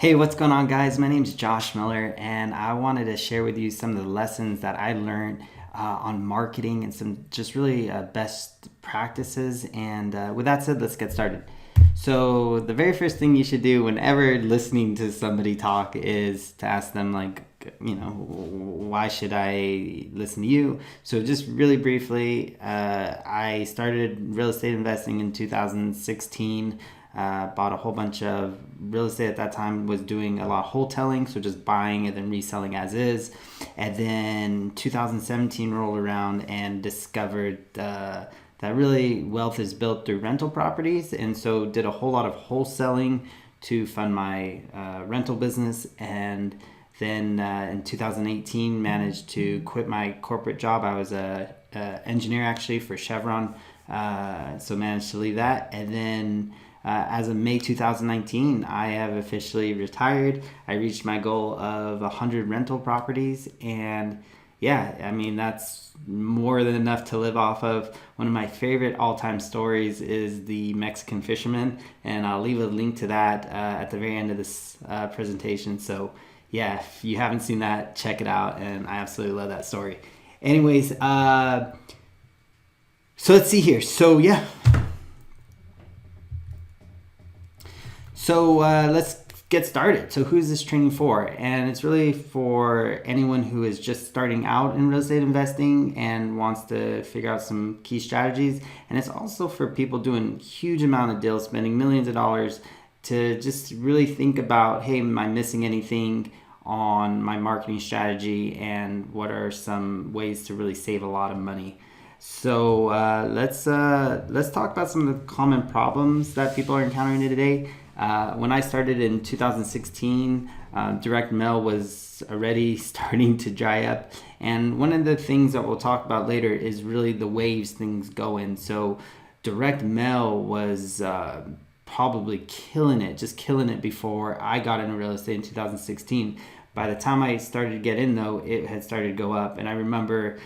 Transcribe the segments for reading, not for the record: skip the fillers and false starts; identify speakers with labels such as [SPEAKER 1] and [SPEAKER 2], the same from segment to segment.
[SPEAKER 1] Hey, what's going on, guys? My name is Josh Miller, and I wanted to share with you some of the lessons that I learned on marketing and some just really best practices. And with that said, let's get started. So, the very first thing you should do whenever listening to somebody talk is to ask them, like, why should I listen to you? So, just really briefly, I started real estate investing in 2016. Bought a whole bunch of real estate at that time, was doing a lot of wholesaling, so just buying and then reselling as is. And then 2017 rolled around and discovered that really wealth is built through rental properties, and so did a whole lot of wholesaling to fund my rental business. And then in 2018 managed to quit my corporate job. I was a engineer actually for Chevron, so managed to leave that. And then as of May 2019, I have officially retired. I reached my goal of 100 rental properties, and yeah, I mean, that's more than enough to live off of. One of my favorite all-time stories is the Mexican fisherman, and I'll leave a link to that at the very end of this presentation. So yeah, if you haven't seen that, check it out, and I absolutely love that story. Anyways, so let's see here. So yeah. So let's get started. So who's this training for? And it's really for anyone who is just starting out in real estate investing and wants to figure out some key strategies. And it's also for people doing huge amount of deals, spending millions of dollars, to just really think about, hey, am I missing anything on my marketing strategy, and what are some ways to really save a lot of money? So let's talk about some of the common problems that people are encountering today. When I started in 2016, direct mail was already starting to dry up. And one of the things that we'll talk about later is really the waves things go in. So direct mail was probably just killing it before I got into real estate in 2016. By the time I started to get in, though, it had started to go up. And I remember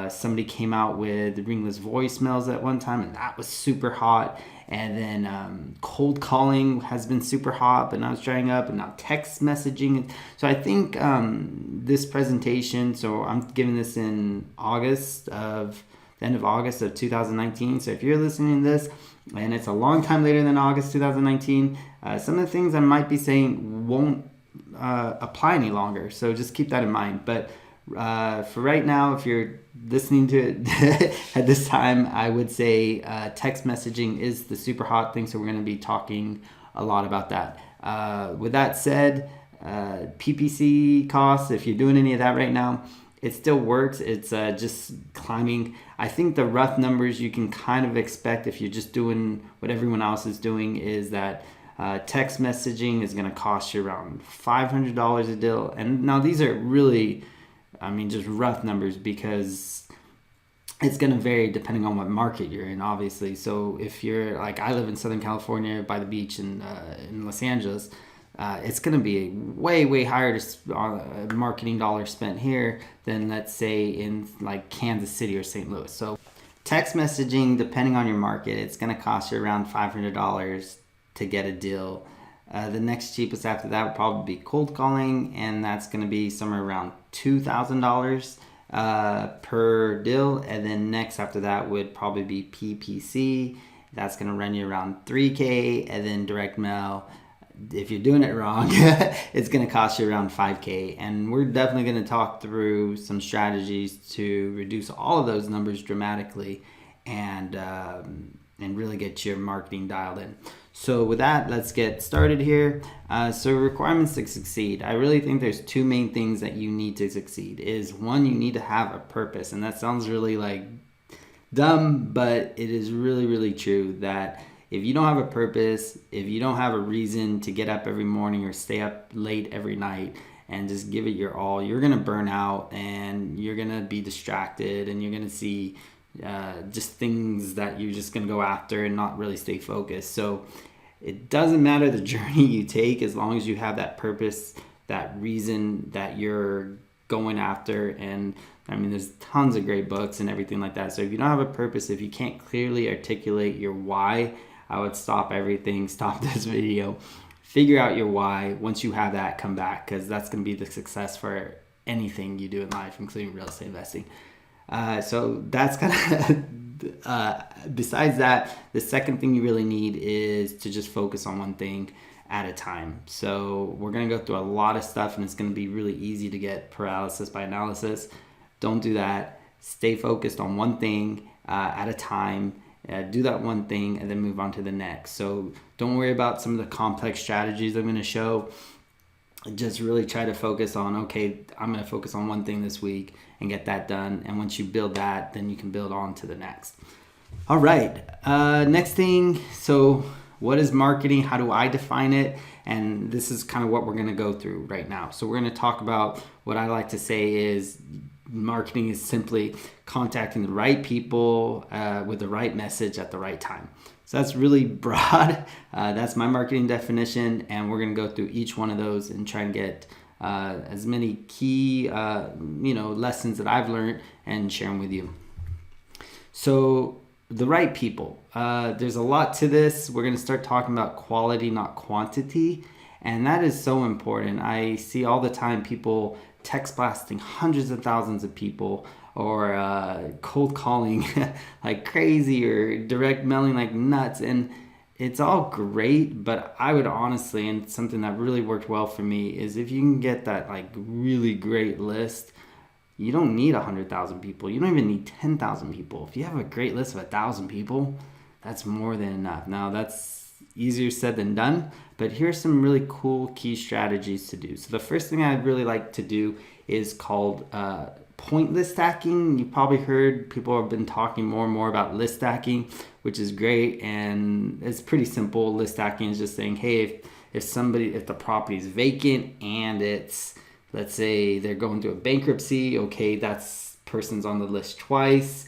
[SPEAKER 1] somebody came out with ringless voicemails at one time, and that was super hot. And then cold calling has been super hot, but now it's drying up, and now text messaging. So I think this presentation, so I'm giving this in the end of August of 2019. So if you're listening to this, and it's a long time later than August 2019, some of the things I might be saying won't apply any longer. So just keep that in mind. But for right now, if you're listening to it at this time, I would say text messaging is the super hot thing. So we're going to be talking a lot about that. With that said, PPC costs, if you're doing any of that right now, it still works. It's just climbing. I think the rough numbers you can kind of expect if you're just doing what everyone else is doing is that text messaging is going to cost you around $500 a deal. And now these are really, just rough numbers, because it's going to vary depending on what market you're in, obviously. So if you're like, I live in Southern California by the beach in Los Angeles, it's going to be way, way higher marketing dollars spent here than, let's say, in like Kansas City or St. Louis. So text messaging, depending on your market, it's going to cost you around $500 to get a deal. The next cheapest after that would probably be cold calling, and that's going to be somewhere around $2,000 per deal. And then next after that would probably be PPC. That's going to run you around $3,000. And then direct mail, if you're doing it wrong, it's going to cost you around $5,000. And we're definitely going to talk through some strategies to reduce all of those numbers dramatically and really get your marketing dialed in. So with that, let's get started here. So requirements to succeed. I really think there's two main things that you need to succeed. Is one, you need to have a purpose. And that sounds really like dumb, but it is really, really true that if you don't have a purpose, if you don't have a reason to get up every morning or stay up late every night and just give it your all, you're going to burn out, and you're going to be distracted, and you're going to see just things that you're just going to go after and not really stay focused. So it doesn't matter the journey you take, as long as you have that purpose, that reason that you're going after. And there's tons of great books and everything like that. So if you don't have a purpose, if you can't clearly articulate your why, I would stop everything, stop this video, figure out your why. Once you have that, come back, because that's going to be the success for anything you do in life, including real estate investing. So that's kind of, besides that, the second thing you really need is to just focus on one thing at a time. So we're going to go through a lot of stuff, and it's going to be really easy to get paralysis by analysis. Don't do that. Stay focused on one thing at a time. Do that one thing and then move on to the next. So don't worry about some of the complex strategies I'm going to show. Just really try to focus on, okay, I'm going to focus on one thing this week and get that done. And once you build that, then you can build on to the next. All right. Next thing. So what is marketing? How do I define it? And this is kind of what we're going to go through right now. So we're going to talk about what I like to say is marketing is simply contacting the right people with the right message at the right time. So that's really broad. That's my marketing definition, and we're going to go through each one of those and try and get as many key lessons that I've learned and share them with you. So the right people. There's a lot to this. We're going to start talking about quality, not quantity, and that is so important. I see all the time people text blasting hundreds of thousands of people, or cold calling like crazy, or direct mailing like nuts, and it's all great. But I would honestly, and something that really worked well for me, is if you can get that like really great list, you don't need 100,000 people. You don't even need 10,000 people. If you have a great list of 1,000 people, that's more than enough. Now that's easier said than done, but here's some really cool key strategies to do. So the first thing I'd really like to do is called point list stacking. You probably heard people have been talking more and more about list stacking, which is great, and it's pretty simple. List stacking is just saying, hey, if the property is vacant and it's, let's say they're going through a bankruptcy, okay, that's person's on the list twice,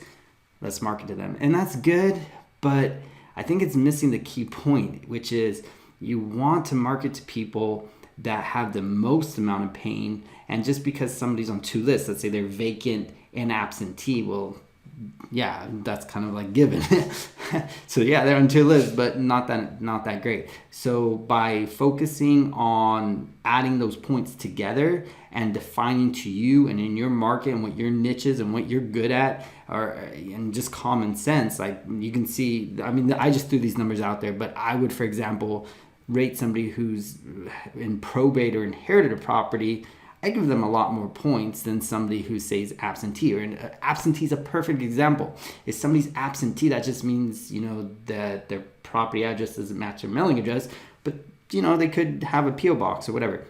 [SPEAKER 1] let's market to them. And that's good, but I think it's missing the key point, which is you want to market to people that have the most amount of pain. And just because somebody's on two lists, let's say they're vacant and absentee, well, yeah, that's kind of like given. So yeah, they're on two lists, but not that great. So by focusing on adding those points together and defining to you and in your market and what your niche is and what you're good at, and just common sense, like you can see, I mean, I just threw these numbers out there, but I would, for example, rate somebody who's in probate or inherited a property, I give them a lot more points than somebody who says absentee. Or absentee is a perfect example. If somebody's absentee, that just means, that their property address doesn't match their mailing address, but, they could have a P.O. box or whatever.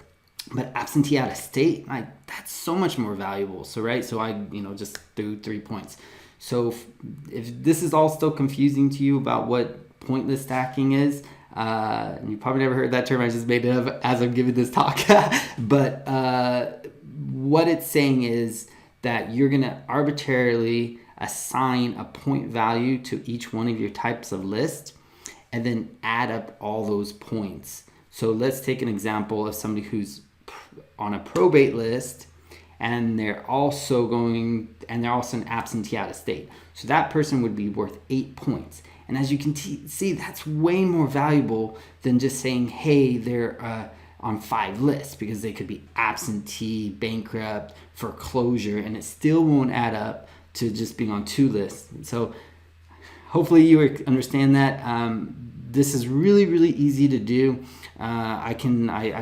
[SPEAKER 1] But absentee out of state, like that's so much more valuable. So, right. So I, just threw 3 points. So if this is all still confusing to you about what pointless stacking is, you probably never heard that term. I just made it up as I'm giving this talk. But what it's saying is that you're going to arbitrarily assign a point value to each one of your types of lists and then add up all those points. So let's take an example of somebody who's on a probate list and they're also an absentee out of state. So that person would be worth 8 points. And as you can see, that's way more valuable than just saying, hey, they're on 5 lists, because they could be absentee, bankrupt, foreclosure, and it still won't add up to just being on 2 lists. So hopefully you understand that. This is really, really easy to do. I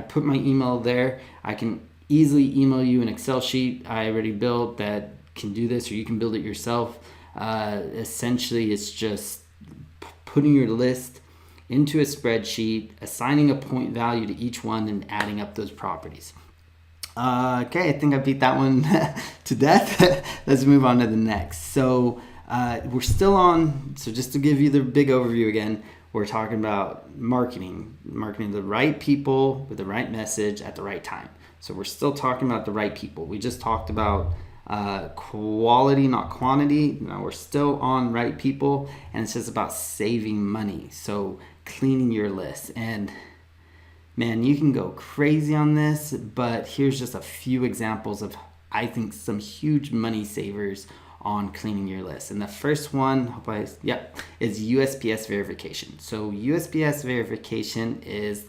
[SPEAKER 1] put my email there. I can easily email you an Excel sheet I already built that can do this, or you can build it yourself. Essentially, it's just putting your list into a spreadsheet, assigning a point value to each one, and adding up those properties. Okay, I think I beat that one to death. Let's move on to the next. So we're still on, so just to give you the big overview again, we're talking about marketing the right people with the right message at the right time. So we're still talking about the right people. We just talked about quality, not quantity. Now we're still on right people, and it's just about saving money. So cleaning your list, and man, you can go crazy on this, but here's just a few examples of, I think, some huge money savers on cleaning your list. And the first one, is USPS verification. So USPS verification is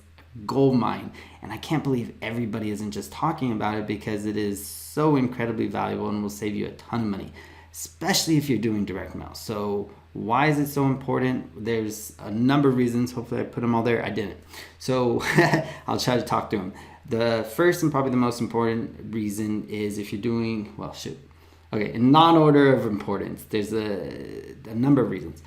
[SPEAKER 1] gold mine. And I can't believe everybody isn't just talking about it, because it is so incredibly valuable and will save you a ton of money, especially if you're doing direct mail. So why is it so important? There's a number of reasons. Hopefully I put them all there. I didn't. So I'll try to talk to them. The first and probably the most important reason is if you're doing, in non-order of importance, there's a number of reasons.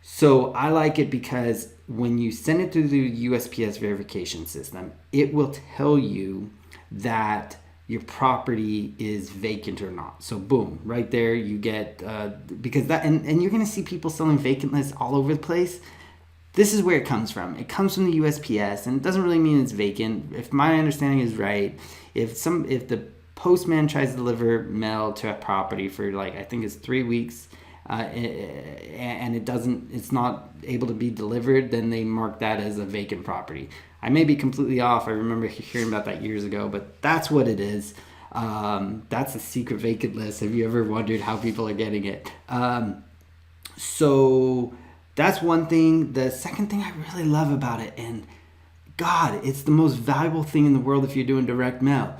[SPEAKER 1] So I like it because when you send it through the USPS verification system, it will tell you that your property is vacant or not. So boom, right there you get, because that, and you're gonna see people selling vacant lists all over the place. This is where it comes from. It comes from the USPS, and it doesn't really mean it's vacant. If my understanding is right, if the postman tries to deliver mail to a property for I think it's 3 weeks, and it's not able to be delivered, then they mark that as a vacant property. I may be completely off. I remember hearing about that years ago, but that's what it is. That's a secret vacant list. Have you ever wondered how people are getting it? So that's one thing. The second thing I really love about it, and God, it's the most valuable thing in the world if you're doing direct mail.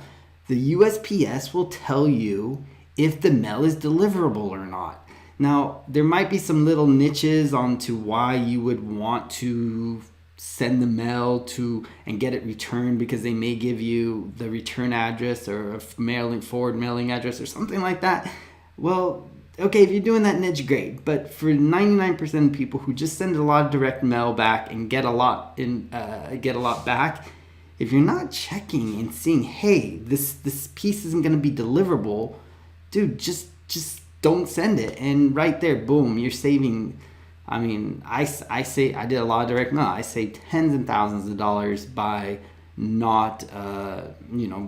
[SPEAKER 1] The USPS will tell you if the mail is deliverable or not. Now, there might be some little niches onto why you would want to send the mail to and get it returned, because they may give you the return address or a forward mailing address or something like that. Well, okay, if you're doing that niche, great. But for 99% of people who just send a lot of direct mail back and get a lot back, if you're not checking and seeing, hey, this piece isn't going to be deliverable, dude, just don't send it. And right there, boom, you're saving. I mean, I did a lot of direct mail. I saved tens and thousands of dollars by not,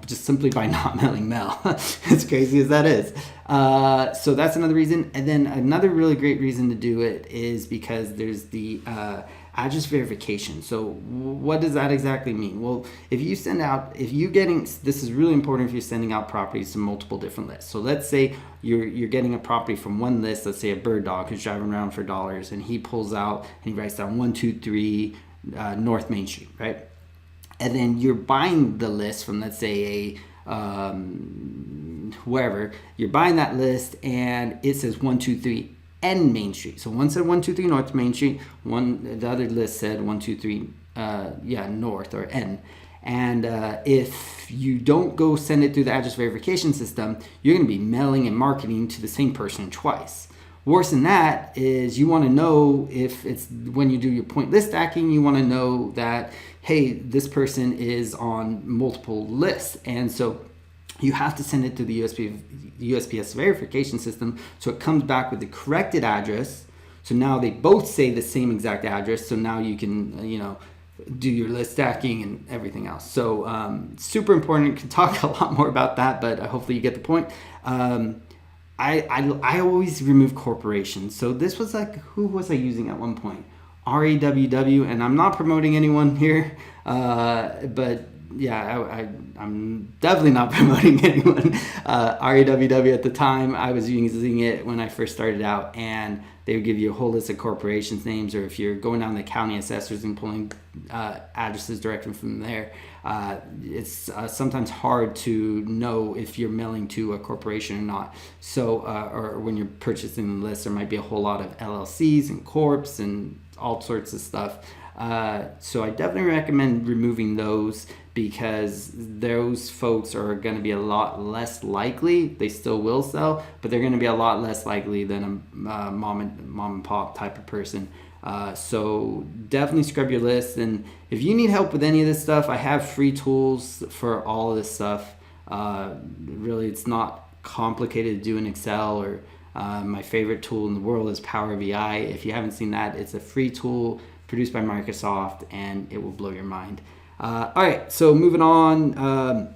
[SPEAKER 1] just simply by not mailing mail. As crazy as that is. So that's another reason. And then another really great reason to do it is because there's the address verification. So what does that exactly mean? Well, this is really important if you're sending out properties to multiple different lists. So let's say you're getting a property from one list, let's say a bird dog who's driving around for dollars, and he pulls out and he writes down 123 North Main Street, right? And then you're buying the list from, let's say, wherever. You're buying that list and it says 123 N Main Street. So one said 123 North Main Street, the other list said 123 North or N. And if you don't go send it through the address verification system, you're going to be mailing and marketing to the same person twice. Worse than that is you want to know if it's when you do your point list stacking, you want to know that, hey, this person is on multiple lists. And so you have to send it to the USPS verification system so it comes back with the corrected address. So now they both say the same exact address. So now you can, do your list stacking and everything else. So super important. You can talk a lot more about that, but hopefully you get the point. I always remove corporations. So this was who was I using at one point? RAWW, and I'm not promoting anyone here, but yeah, I'm definitely not promoting anyone. RAWW at the time, I was using it when I first started out, and they would give you a whole list of corporations names, or if you're going down the county assessors and pulling addresses directly from there, it's sometimes hard to know if you're mailing to a corporation or not. So, or when you're purchasing the list, there might be a whole lot of LLCs and corps and all sorts of stuff. So I definitely recommend removing those, because those folks are going to be a lot less likely. They still will sell, but they're going to be a lot less likely than a mom and pop type of person. So definitely scrub your list. And if you need help with any of this stuff, I have free tools for all of this stuff. Really, it's not complicated to do in Excel, or my favorite tool in the world is Power BI. If you haven't seen that, it's a free tool produced by Microsoft, and it will blow your mind. All right, so moving on.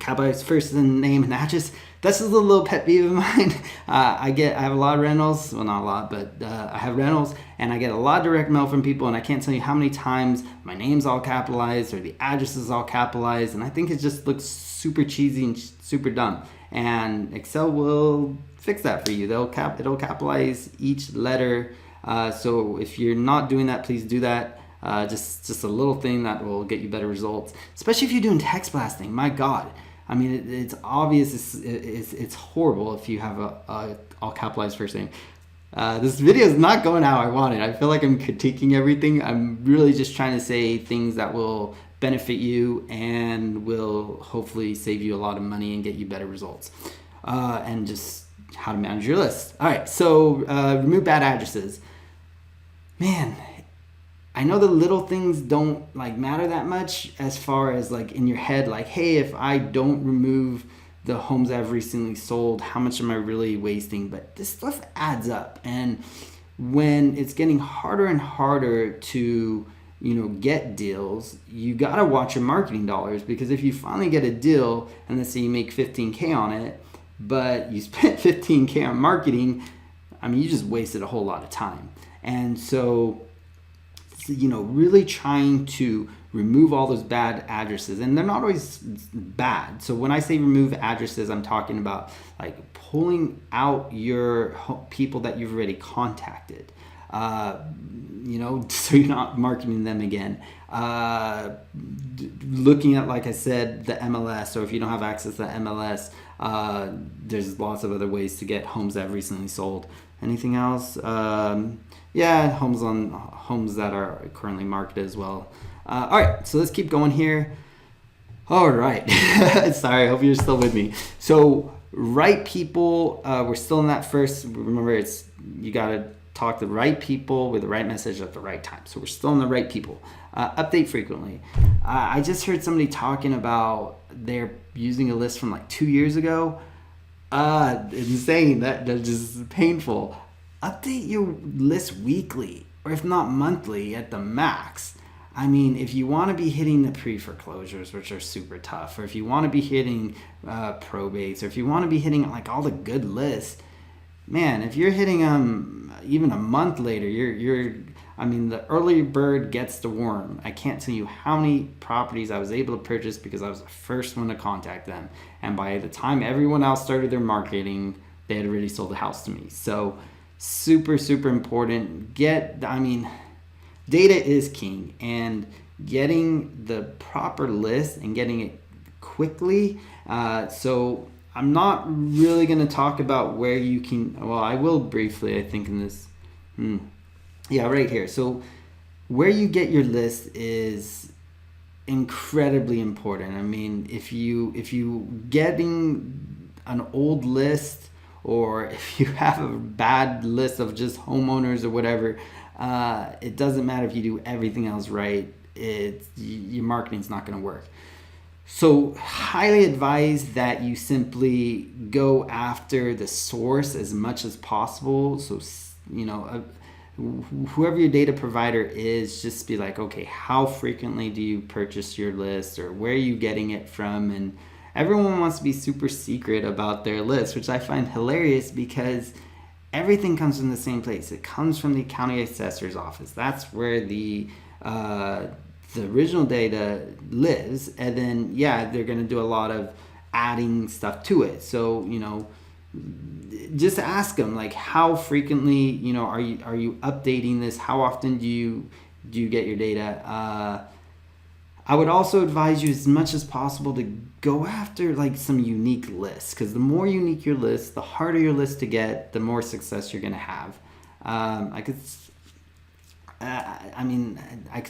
[SPEAKER 1] Capitalize first in name and address. This is a little pet peeve of mine. I have a lot of rentals. Well, not a lot, but I have rentals, and I get a lot of direct mail from people, and I can't tell you how many times my name's all capitalized or the address is all capitalized, and I think it just looks super cheesy and super dumb. And Excel will fix that for you. It'll capitalize each letter. So if you're not doing that, please do that. Just a little thing that will get you better results, especially if you're doing text blasting. My God. I mean, it's obvious. It's horrible if you have a all capitalized first name. This video is not going how I wanted. I feel like I'm critiquing everything. I'm really just trying to say things that will benefit you and will hopefully save you a lot of money and get you better results. And just how to manage your list. All right, so remove bad addresses. Man, I know the little things don't like matter that much as far as like in your head, like, hey, if I don't remove the homes I've recently sold, how much am I really wasting? But this stuff adds up. And when it's getting harder and harder to, get deals, you got to watch your marketing dollars, because if you finally get a deal and let's say you make 15K on it, but you spent 15K on marketing, I mean, you just wasted a whole lot of time. And so, really trying to remove all those bad addresses, and they're not always bad. So when I say remove addresses, I'm talking about like pulling out your people that you've already contacted, so you're not marketing them again. Looking at, like I said, the MLS, or if you don't have access to the MLS, there's lots of other ways to get homes that have recently sold. Anything else? Homes that are currently marketed as well. All right, so let's keep going here. All right. Sorry, I hope you're still with me. So right people, we're still in that first. Remember, you got to talk to the right people with the right message at the right time. So we're still in the right people. Update frequently. I just heard somebody talking about they're using a list from like 2 years ago. Insane. That's just painful. Update your list weekly, or if not monthly at the max. I mean, if you want to be hitting the pre-foreclosures, which are super tough, or if you want to be hitting probates, or if you want to be hitting like all the good lists, man, if you're hitting even a month later, the early bird gets the worm. I can't tell you how many properties I was able to purchase because I was the first one to contact them. And by the time everyone else started their marketing, they had already sold the house to me. So super, super important. Data is king, and getting the proper list and getting it quickly. So I'm not really going to talk about where you can, well, I will briefly, I think in this, right here. So where you get your list is incredibly important. I mean, if you getting an old list, or if you have a bad list of just homeowners or whatever, it doesn't matter if you do everything else right. Your marketing's not going to work. So highly advise that you simply go after the source as much as possible. So, whoever your data provider is, just be like, okay, how frequently do you purchase your list, or where are you getting it from? And everyone wants to be super secret about their list, which I find hilarious because everything comes from the same place. It comes from the county assessor's office. That's where the original data lives. And then, they're going to do a lot of adding stuff to it. So, just ask them, like, how frequently, are you updating this? How often do you get your data? I would also advise you as much as possible to go after like some unique lists, because the more unique your list, the harder your list to get, the more success you're going to have. I could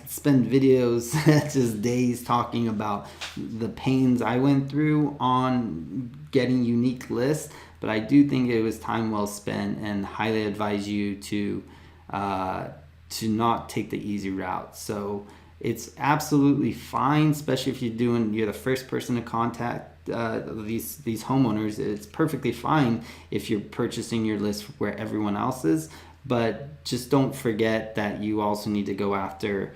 [SPEAKER 1] spend videos, just days talking about the pains I went through on getting unique lists, but I do think it was time well spent, and highly advise you to not take the easy route. So it's absolutely fine, especially if you're the first person to contact these homeowners. It's perfectly fine if you're purchasing your list where everyone else is, but just don't forget that you also need to go after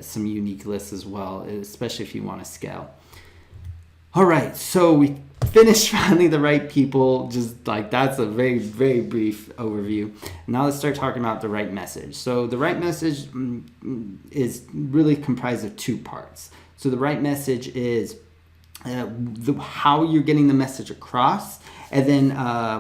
[SPEAKER 1] some unique lists as well, especially if you want to scale. All right, so we finished finally the right people. Just like, that's a very, very brief overview. Now let's start talking about the right message. So the right message is really comprised of two parts. So the right message is how you're getting the message across, and then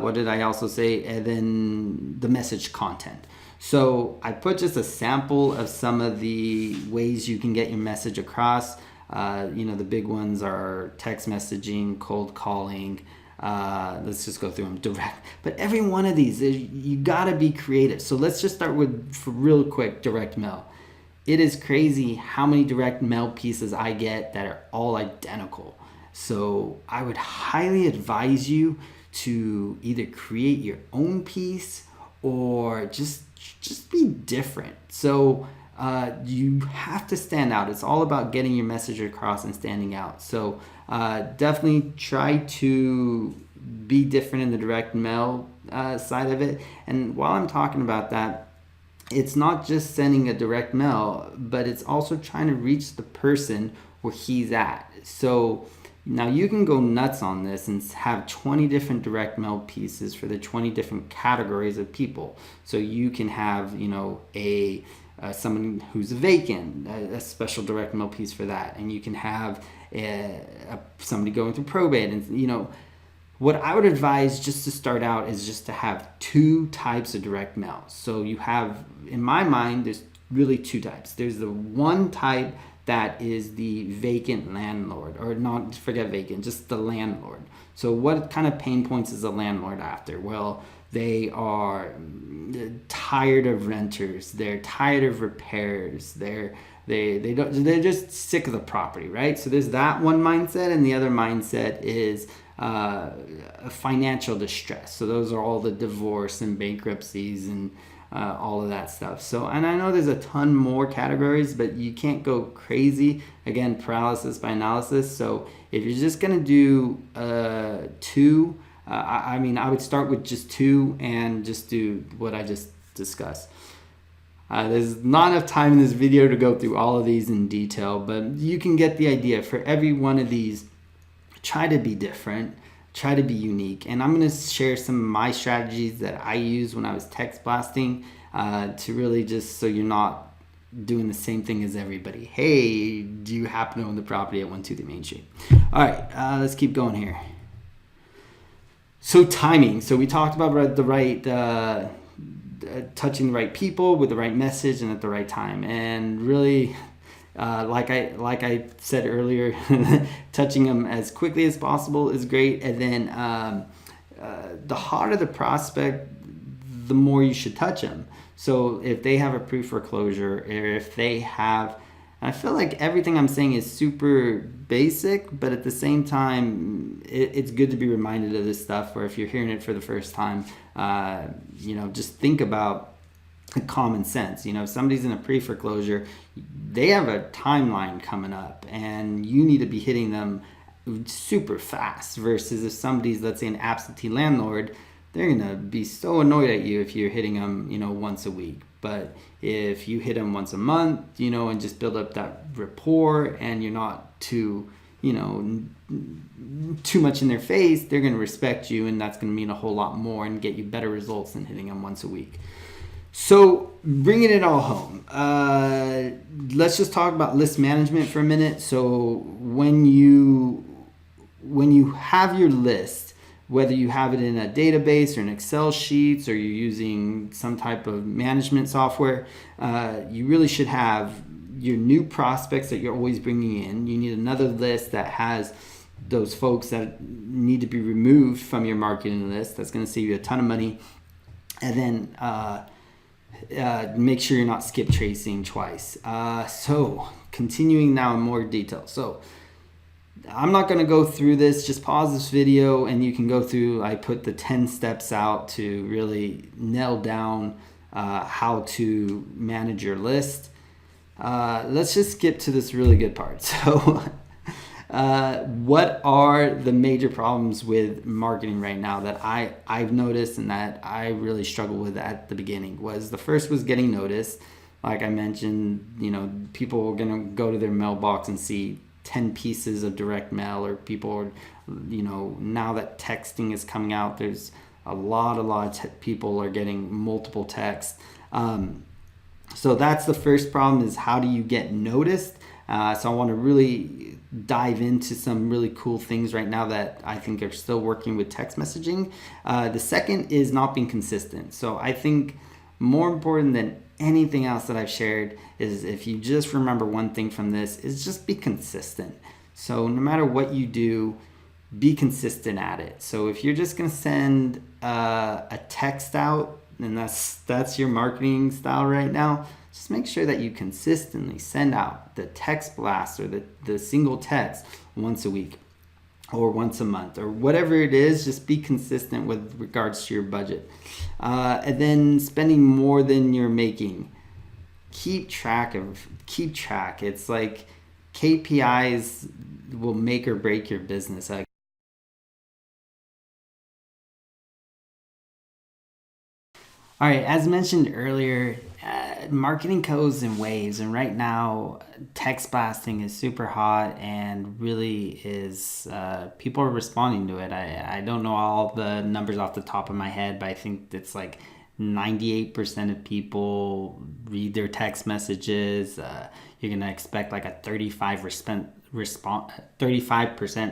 [SPEAKER 1] what did I also say? And then the message content. So I put just a sample of some of the ways you can get your message across. The big ones are text messaging, cold calling. Let's just go through them direct. But every one of these, you gotta be creative. So let's just start with, for real quick, direct mail. It is crazy how many direct mail pieces I get that are all identical. So I would highly advise you to either create your own piece or just be different. So you have to stand out. It's all about getting your message across and standing out. So definitely try to be different in the direct mail side of it. And while I'm talking about that, it's not just sending a direct mail, but it's also trying to reach the person where he's at. So now you can go nuts on this and have 20 different direct mail pieces for the 20 different categories of people. So you can have, someone who's vacant, a special direct mail piece for that. And you can have somebody going through probate. And, what I would advise just to start out is just to have 2 types of direct mail. So you have, in my mind, there's really 2 types. There's the one type that is the vacant landlord, or not, forget vacant, just the landlord. So what kind of pain points is a landlord after? Well, they are tired of renters. They're tired of repairs. They're just sick of the property, right? So there's that one mindset, and the other mindset is financial distress. So those are all the divorce and bankruptcies and all of that stuff. So, and I know there's a ton more categories, but you can't go crazy. Again, paralysis by analysis. So if you're just gonna do 2, I would start with just 2 and just do what I just discussed. There's not enough time in this video to go through all of these in detail, but you can get the idea. For every one of these, try to be different, try to be unique. And I'm going to share some of my strategies that I used when I was text blasting to really just so you're not doing the same thing as everybody. Hey, do you happen to own the property at 123 Main Street? All right, let's keep going here. So timing. So we talked about the right, touching the right people with the right message and at the right time. And really, like I said earlier, touching them as quickly as possible is great. And then the hotter the prospect, the more you should touch them. So if they have a pre-foreclosure, or if they have, I feel like everything I'm saying is super basic, but at the same time, it's good to be reminded of this stuff. Or if you're hearing it for the first time, just think about common sense. If somebody's in a pre-foreclosure, they have a timeline coming up, and you need to be hitting them super fast. Versus if somebody's, let's say, an absentee landlord, they're gonna be so annoyed at you if you're hitting them, once a week. But if you hit them once a month, and just build up that rapport, and you're not too much in their face, they're going to respect you, and that's going to mean a whole lot more and get you better results than hitting them once a week. So bringing it all home, let's just talk about list management for a minute. So when you have your list, whether you have it in a database or in Excel sheets, or you're using some type of management software, you really should have your new prospects that you're always bringing in. You need another list that has those folks that need to be removed from your marketing list. That's going to save you a ton of money. And then make sure you're not skip tracing twice. So continuing now in more detail. So I'm not going to go through this. Just pause this video and you can go through. I put the 10 steps out to really nail down how to manage your list. Let's just skip to this really good part. So what are the major problems with marketing right now that I've noticed and that I really struggled with at the beginning? The first was getting noticed. Like I mentioned, people are going to go to their mailbox and see 10 pieces of direct mail, or people are, now that texting is coming out, there's a lot of people are getting multiple texts. So that's the first problem, is how do you get noticed? So I want to really dive into some really cool things right now that I think are still working with text messaging. The second is not being consistent. So I think more important than anything else that I've shared is, if you just remember one thing from this, is just be consistent. So no matter what you do, be consistent at it. So if you're just going to send a text out, and that's your marketing style right now, just make sure that you consistently send out the text blast or the single text once a week or once a month or whatever it is. Just be consistent with regards to your budget. And then spending more than you're making. Keep track. It's like KPIs will make or break your business. All right, as mentioned earlier, marketing goes in waves, and right now, text blasting is super hot and really is, people are responding to it. I don't know all the numbers off the top of my head, but I think it's like 98% of people read their text messages. You're going to expect like a 35%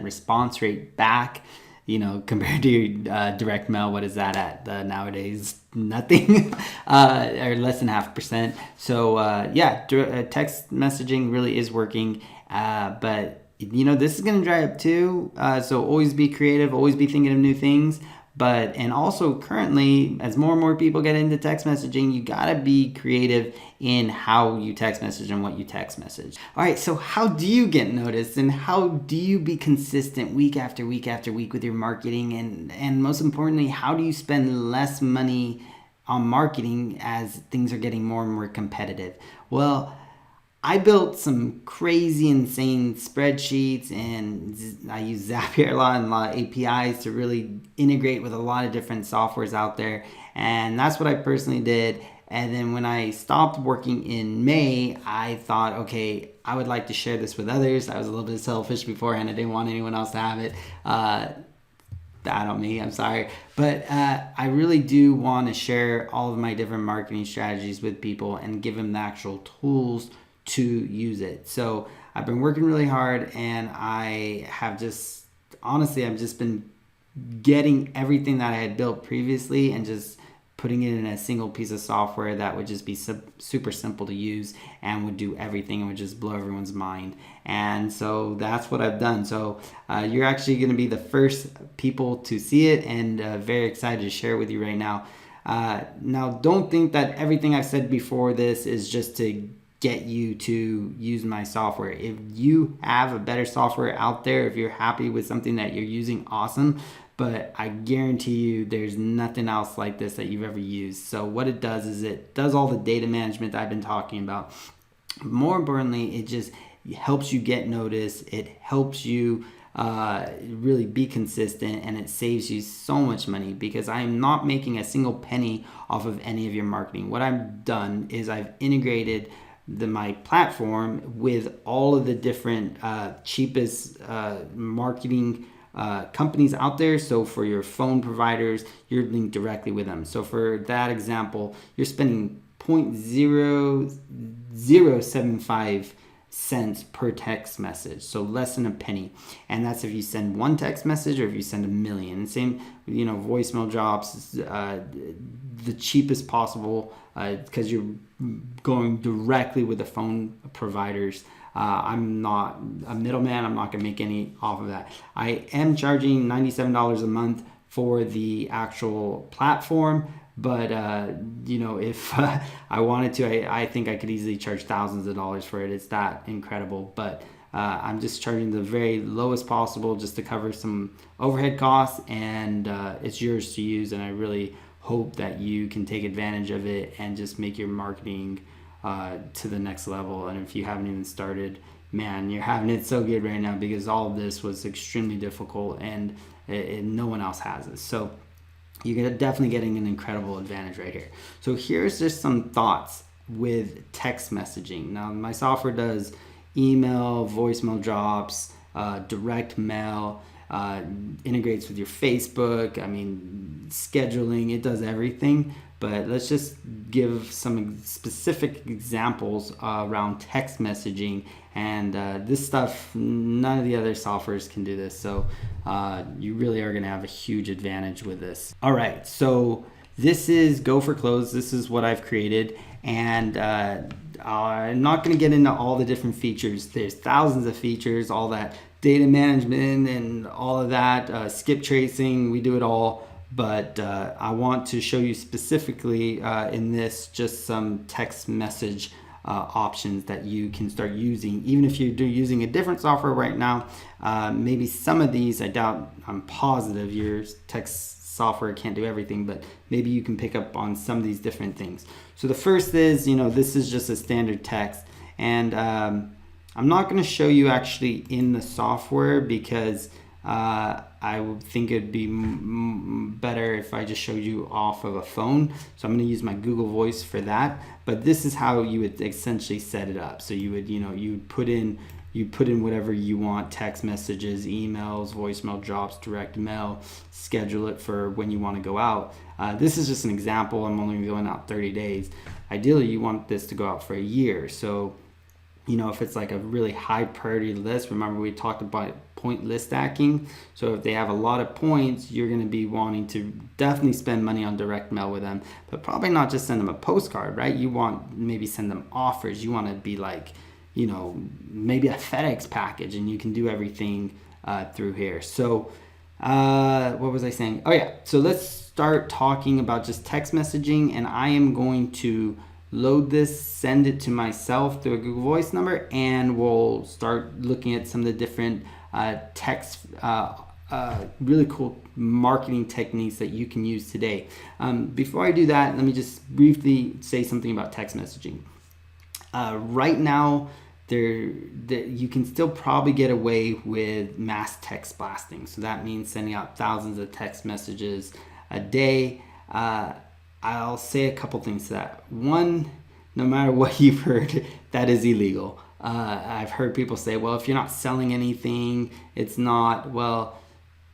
[SPEAKER 1] response rate back. Compared to your direct mail, what is that at nowadays? Nothing, or less than 0.5%. So text messaging really is working, but this is going to dry up too. So always be creative, always be thinking of new things. And also currently, as more and more people get into text messaging, you gotta be creative in how you text message and what you text message. All right, so how do you get noticed, and how do you be consistent week after week after week with your marketing? And most importantly, how do you spend less money on marketing as things are getting more and more competitive? Well, I built some crazy, insane spreadsheets, and I use Zapier a lot and a lot of APIs to really integrate with a lot of different softwares out there. And that's what I personally did. And then when I stopped working in May, I thought, okay, I would like to share this with others. I was a little bit selfish beforehand. I didn't want anyone else to have it. That on me, I'm sorry. But I really do want to share all of my different marketing strategies with people and give them the actual tools to use it. So I've been working really hard, and I've just been getting everything that I had built previously and just putting it in a single piece of software that would just be super simple to use and would do everything and would just blow everyone's mind. And so that's what I've done. So you're actually going to be the first people to see it, and very excited to share it with you right now. Now, don't think that everything I've said before this is just to get you to use my software. If you have a better software out there, if you're happy with something that you're using, awesome. But I guarantee you there's nothing else like this that you've ever used. So what it does is it does all the data management that I've been talking about. More importantly, it just helps you get noticed. It helps you really be consistent, and it saves you so much money because I'm not making a single penny off of any of your marketing. What I've done is I've integrated my platform with all of the different cheapest marketing companies out there. So for your phone providers, you're linked directly with them. So for that example, you're spending 0.0075 cents per text message, so less than a penny. And that's if you send one text message or if you send a million. Same, voicemail drops, the cheapest possible, because you're going directly with the phone providers. I'm not a middleman. I'm not going to make any off of that. I am charging $97 a month for the actual platform. But, if I wanted to, I think I could easily charge thousands of dollars for it. It's that incredible. But I'm just charging the very lowest possible just to cover some overhead costs. And it's yours to use. And I really hope that you can take advantage of it and just make your marketing to the next level. And if you haven't even started, man, you're having it so good right now because all of this was extremely difficult and no one else has it. So you're definitely getting an incredible advantage right here. So here's just some thoughts with text messaging. Now, my software does email, voicemail drops, direct mail, integrates with your Facebook, scheduling, it does everything. But let's just give some specific examples around text messaging. And this stuff, none of the other softwares can do this. So you really are going to have a huge advantage with this. All right. So this is Go for Clothes. This is what I've created, and I'm not going to get into all the different features. There's thousands of features, all that data management and all of that, skip tracing, we do it all. But I want to show you specifically in this just some text message options that you can start using. Even if you're using a different software right now, maybe some of these, I'm positive your text software can't do everything, but maybe you can pick up on some of these different things. So the first is, this is just a standard text, and I'm not going to show you actually in the software because I would think it'd be better if I just showed you off of a phone. So I'm going to use my Google Voice for that. But this is how you would essentially set it up. So you would, you put in whatever you want: text messages, emails, voicemail drops, direct mail, schedule it for when you want to go out. This is just an example. I'm only going out 30 days. Ideally, you want this to go out for a year. So, if it's like a really high priority list, remember we talked about point list stacking. So if they have a lot of points, you're going to be wanting to definitely spend money on direct mail with them, but probably not just send them a postcard, right? You want maybe send them offers. You want to be like, maybe a FedEx package, and you can do everything through here. So what was I saying? Oh yeah. So let's start talking about just text messaging, and I am going to load this, send it to myself through a Google Voice number, and we'll start looking at some of the different text, really cool marketing techniques that you can use today. Before I do that, let me just briefly say something about text messaging. Right now, you can still probably get away with mass text blasting. So that means sending out thousands of text messages a day. I'll say a couple things to that. One, no matter what you've heard, that is illegal. I've heard people say, well, if you're not selling anything, it's not. Well,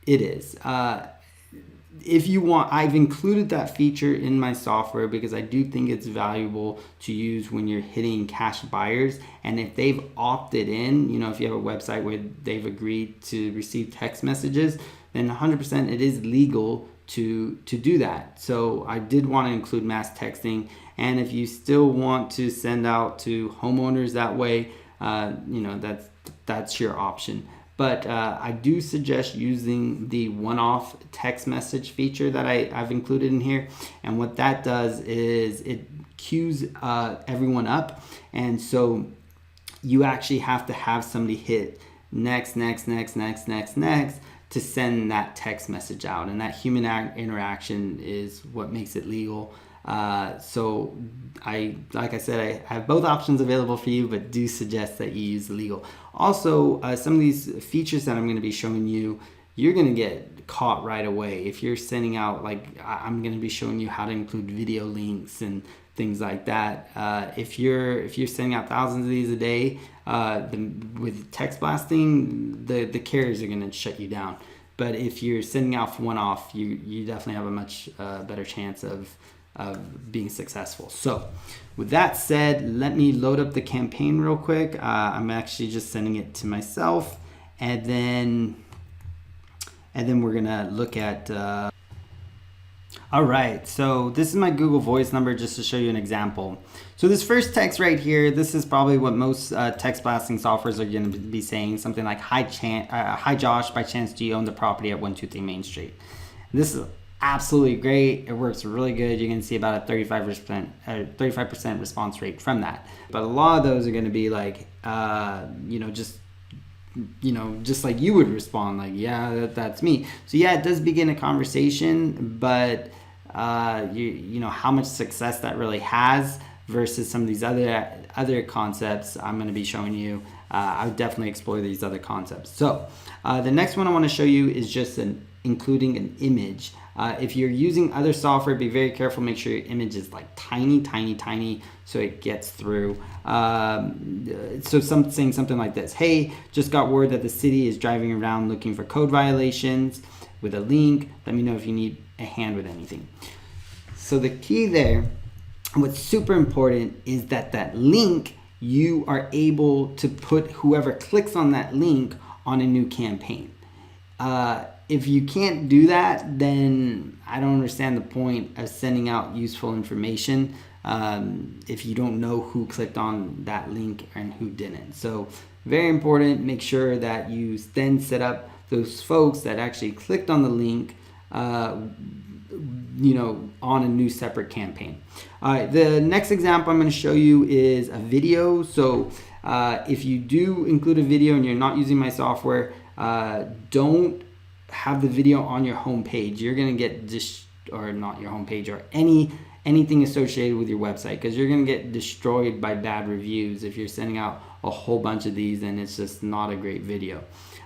[SPEAKER 1] it is. If you want, I've included that feature in my software because I do think it's valuable to use when you're hitting cash buyers. And if they've opted in, if you have a website where they've agreed to receive text messages, then 100% it is legal to do that. So I did want to include mass texting, and if you still want to send out to homeowners that way, that's your option. But I do suggest using the one-off text message feature that I've included in here, and what that does is it queues everyone up, and so you actually have to have somebody hit next to send that text message out, and that human interaction is what makes it legal. So like I said, I have both options available for you, but do suggest that you use the legal. Also, some of these features that I'm going to be showing you, you're going to get caught right away. If you're sending out, like I'm going to be showing you how to include video links and things like that. If you're sending out thousands of these a day, with text blasting, the carriers are going to shut you down. But if you're sending out one-off, you definitely have a much better chance of being successful. So with that said, let me load up the campaign real quick. I'm actually just sending it to myself, and then we're gonna look at all right, so this is my Google Voice number just to show you an example. So this first text right here, this is probably what most text blasting softwares are going to be saying, something like, hi Josh, by chance do you own the property at 123 Main Street? This is absolutely great. It works really good. You can see about a 35% response rate from that. But a lot of those are going to be like, just like you would respond, like, yeah, that's me. So yeah, it does begin a conversation, but how much success that really has versus some of these other concepts I'm going to be showing you. I would definitely explore these other concepts. So the next one I want to show you is just including an image. If you're using other software, be very careful. Make sure your image is like tiny, so it gets through. So saying something like this: hey, just got word that the city is driving around looking for code violations with a link. Let me know if you need a hand with anything. So the key there, what's super important, is that link, you are able to put whoever clicks on that link on a new campaign. if you can't do that, then I don't understand the point of sending out useful information if you don't know who clicked on that link and who didn't. So very important, make sure that you then set up those folks that actually clicked on the link on a new separate campaign. All right, the next example I'm going to show you is a video. So if you do include a video and you're not using my software, don't have the video on your homepage. You're going to get or not your homepage, or anything associated with your website, because you're going to get destroyed by bad reviews if you're sending out a whole bunch of these and it's just not a great video.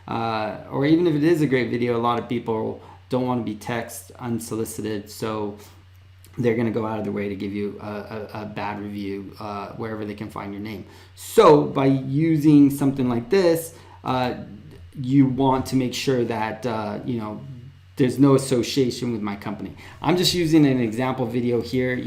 [SPEAKER 1] Or even if it is a great video, a lot of people don't want to be text unsolicited, so they're going to go out of their way to give you a bad review wherever they can find your name. So by using something like this, you want to make sure that there's no association with my company. I'm just using an example video here.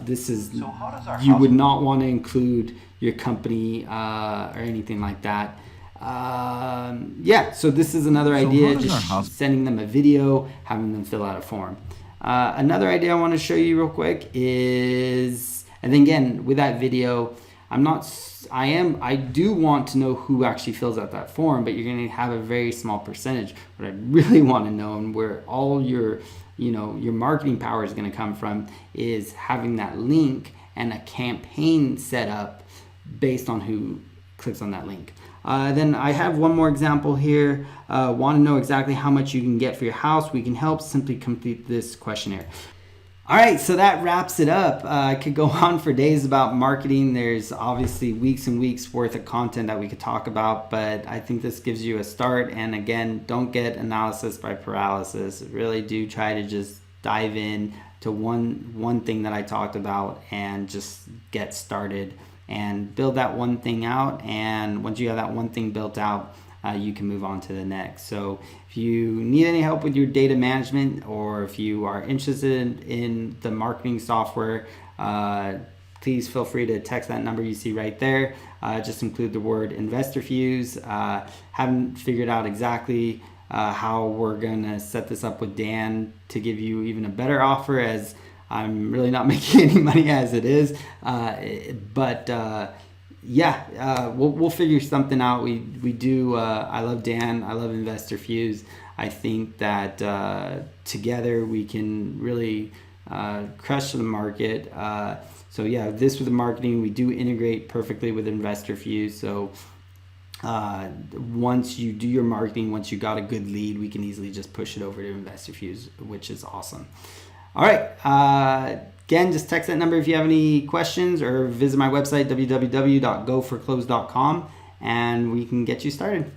[SPEAKER 1] This is, you would not want to include your company or anything like that. So this is another idea, just sending them a video, having them fill out a form. Another idea I want to show you real quick is, and then again, with that video, I do want to know who actually fills out that form, but you're going to have a very small percentage. What I really want to know, and where all your marketing power is going to come from, is having that link and a campaign set up based on who clicks on that link. Then I have one more example here. Want to know exactly how much you can get for your house? We can help. Simply complete this questionnaire. All right, so that wraps it up. I could go on for days about marketing. There's obviously weeks and weeks worth of content that we could talk about, but I think this gives you a start. And again, don't get analysis by paralysis. Really do try to just dive in to one thing that I talked about and just get started and build that one thing out. And once you have that one thing built out, you can move on to the next. So if you need any help with your data management, or if you are interested in the marketing software, please feel free to text that number you see right there. Just include the word InvestorFuse. Haven't figured out exactly how we're gonna set this up with Dan to give you even a better offer, as I'm really not making any money as it is. We'll figure something out. We do. I love Dan. I love InvestorFuse. I think that together we can really crush the market. This with the marketing, we do integrate perfectly with InvestorFuse. So once you do your marketing, once you got a good lead, we can easily just push it over to InvestorFuse, which is awesome. All right. Again, just text that number if you have any questions, or visit my website, www.goforclose.com, and we can get you started.